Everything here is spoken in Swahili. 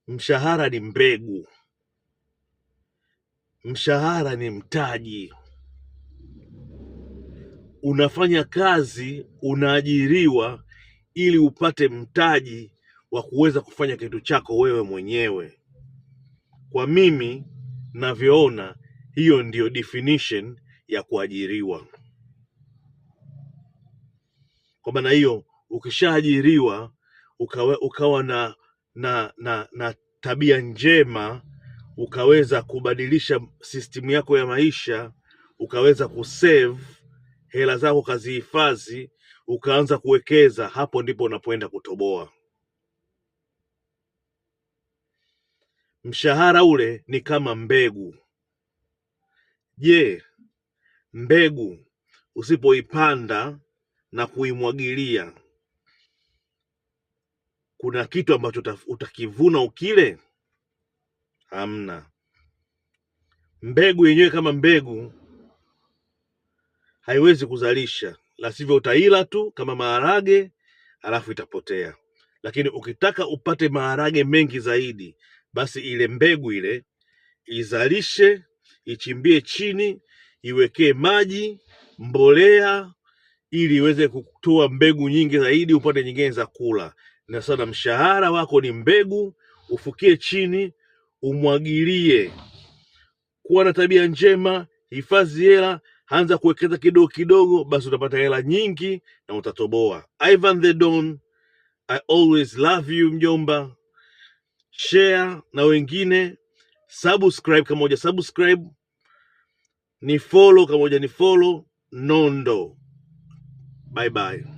Mshahara ni mbegu. Mshahara ni mtaji. Unafanya kazi, unaajiriwa ili upate mtaji wa kuweza kufanya kitu chako wewe mwenyewe. Kwa mimi navyoona, hiyo ndiyo definition ya kuajiriwa. Kwa maana hiyo, ukishaajiriwa ukawa na tabia njema, ukaweza kubadilisha system yako ya maisha, ukaweza kusave hela zako, kazihifadhi, ukaanza kuwekeza, hapo ndipo unapoenda kutoboa. Mshahara ule ni kama mbegu. Je, mbegu usipoipanda na kuimwagilia, kuna kitu ambacho utakivuna ukile? Hamna. Mbegu yenyewe kama mbegu haiwezi kuzalisha, la sivyo utaila tu kama maharage alafu itapotea. Lakini ukitaka upate maharage mengi zaidi, basi ile mbegu ile izalishe, ichimbie chini, iwekee maji, mbolea, ili iweze kutoa mbegu nyingi zaidi, upate nyingine za kula. Na sana mshahara wako ni mbegu, ufukie chini, umwagilie. Kuwa na tabia njema, hifadhi hela, anza kuwekeza kidogo kidogo, basi utapata hela nyingi na utatoboa. Ivan the Don, I always love you mjomba. Share na wengine, subscribe kama moja subscribe, ni follow kama moja ni follow. Nondo. Bye bye.